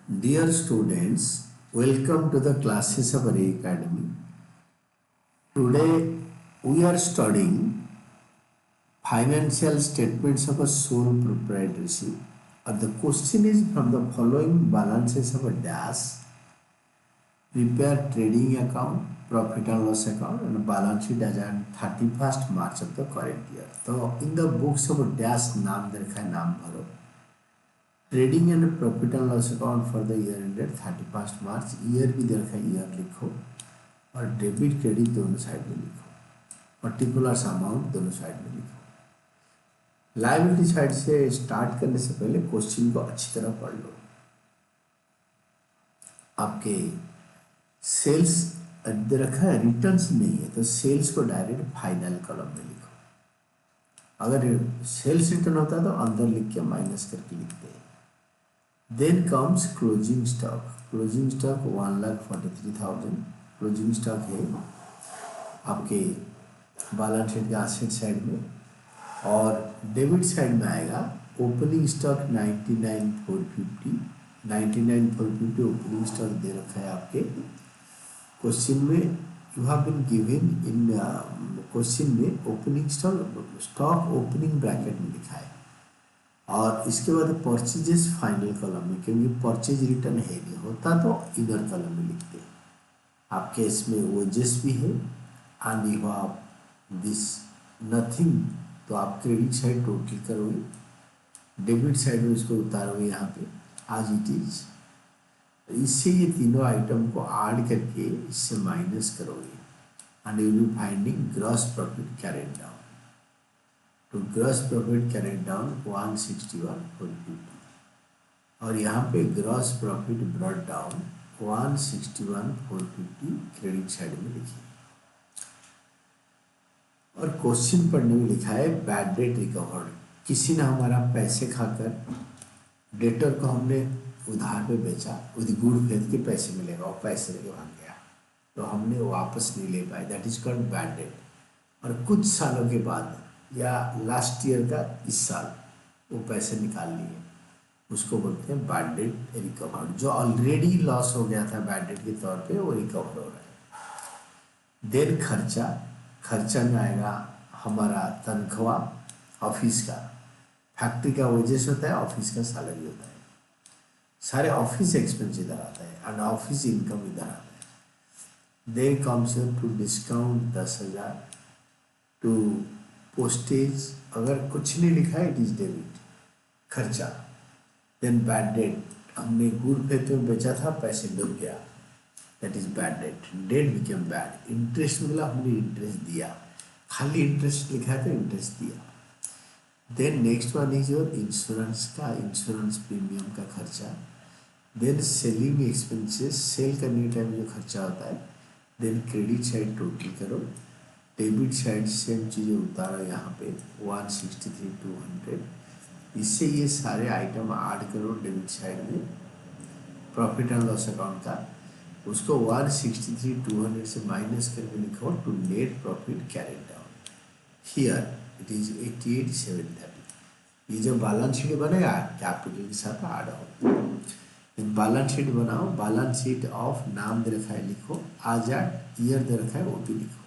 Dear students, welcome to the classes of Array Academy. Today we are studying financial statements of a sole proprietorship. The question is from the following balances of a dash, prepare trading account, profit and loss account and balance sheet as on 31st March of the current year. So in the books of a dash नाम दे रखा है नाम भरो trading and profit and loss account for the year ended 31st March year भी दे रखा है year लिखो और डेबिट क्रेडिट दोनों साइड में लिखो पर्टिकुलर अमाउंट दोनों साइड में लिखो। लायबिलिटी साइड से स्टार्ट करने से पहले क्वेश्चन को अच्छी तरह पढ़ लो। आपके सेल्स दे रखा है रिटर्न्स नहीं है तो सेल्स को डायरेक्ट फाइनल कॉलम में लिखो। अगर सेल्स रिटर्न होता है तो अंदर लिख के माइनस करके लिखते हैं। Then comes closing stock. Closing stock 1,43,000 closing stock है आपके बैलेंस शीट के एसेट साइड में और डेबिट साइड में आएगा ओपनिंग स्टॉक 99,450 ओपनिंग स्टॉक दे रखा है आपके क्वेश्चन में। You have been given in question में ओपनिंग स्टॉक ओपनिंग ब्रैकेट में लिखा है और इसके बाद परचेजेस फाइनल कॉलम में क्योंकि परचेज रिटर्न है नहीं होता तो इनर कॉलम में लिखते हैं। आपके इसमें वोजेस भी है and you have this nothing तो आप क्रेडिट साइड टोटल करोगे डेबिट साइड में इसको उतारोगे यहाँ पे आज इट इज। इससे ये तीनों आइटम को ऐड करके इससे माइनस करोगे and you will be finding gross profit carried down. तो ग्रॉस प्रॉफिट कैरिड डाउन 161,450 और यहाँ पे gross profit brought down 161,450 credit side में लिखिए और क्वेश्चन पढ़ने में लिखा है बैड डेट रिकवर्ड। किसी ने हमारा पैसे खाकर डेटर को हमने उधार पे बेचा विद गुड फेथ के पैसे मिलेगा और पैसे लेके भाग गया तो हमने वापस नहीं ले पाए that is called bad debt. और कुछ सालों के बाद या लास्ट ईयर का इस साल वो पैसे निकाल लिए उसको बोलते हैं बैड डेट रिकवर्ड। जो ऑलरेडी लॉस हो गया था बैड डेट के तौर पे वो रिकवर हो रहा है। देन खर्चा में आएगा हमारा तनख्वाह ऑफिस का फैक्ट्री का वेजेस होता है ऑफिस का सैलरी होता है सारे ऑफिस एक्सपेंस इधर आता है एंड ऑफिस इनकम इधर आता है। Then comes to discount 10,000 to postage अगर कुछ नहीं लिखा है इट इज डेबिट खर्चा। देन बैड डेट हमने गुड फेथ में बेचा था पैसे डूब गया that is bad debt debt became bad. Interest मिला हमने इंटरेस्ट दिया खाली इंटरेस्ट लिखा है तो इंटरेस्ट दिया। Then next one is your insurance का इंश्योरेंस प्रीमियम का खर्चा। देन सेलिंग एक्सपेंसेस सेल करने के टाइम जो खर्चा होता है। देन क्रेडिट साइड टोटल करो डेबिट साइड सेम चीज़ें उतारो यहाँ पे 163,200 इससे ये सारे आइटम ऐड करो डेबिट साइड में प्रॉफिट एंड लॉस अकाउंट का उसको 163,200 से माइनस करके लिखो to net profit carried down here it is 88,730। ये जो बैलेंस शीट बनेगा कैपिटल के साथ ऐड हो बैलेंस शीट बनाओ बैलेंस शीट ऑफ नाम दे रखा है लिखो आजाद ईयर दे रखा है वो भी लिखो।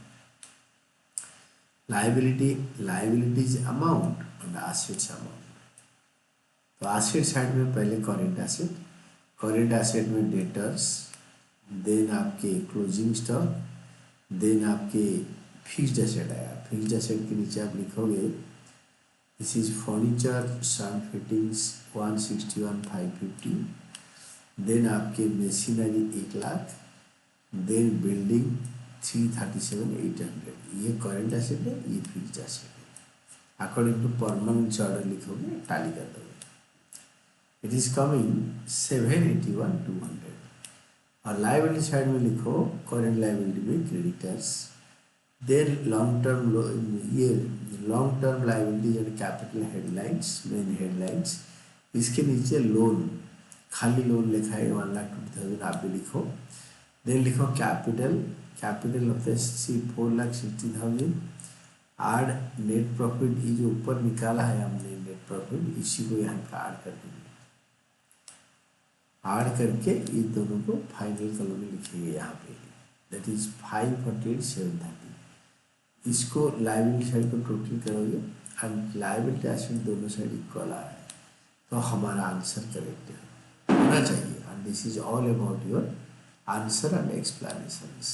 Liabilities amount and assets amount. तो एसेट साइड में पहले करेंट एसेट में डेटर्स देन आपके क्लोजिंग स्टॉक देन आपके फिक्स्ड एसेट आया फिक्स्ड एसेट के नीचे आप लिखोगे this is furniture sound fittings 161,550 then आपके मशीनरी 1,00,000 देन बिल्डिंग 337,800 ये करेंट एसेट है ये फिक्स्ड एसेट है। अकॉर्डिंग टू परमानेंट ऑर्डर लिखोगे टाली कर दोगे इट इज कमिंग 781,200 और लाइबिलिटी साइड में लिखो करेंट लाइबिलिटी में creditors then long term liabilities and capital headlines main headlines इसके नीचे लोन खाली लोन लिखा है 1,20,000 आप भी लिखो। देन लिखो कैपिटल होता है 4,60,000 आड नेट प्रॉफिट ये जो ऊपर निकाला है हमने नेट प्रॉफिट इसी को यहाँ पे ऐड कर देंगे ऐड करके इन दोनों को फाइनल कॉलम में लिखेंगे यहाँ पे, दैट इज 548,730। इसको लायबिलिटी साइड को टोटल करोगे एंड लायबिलिटी एसेट दोनों साइड इक्वल आ रहा है, तो हमारा आंसर करेक्ट होना चाहिए। And this is all about your answer and explanations.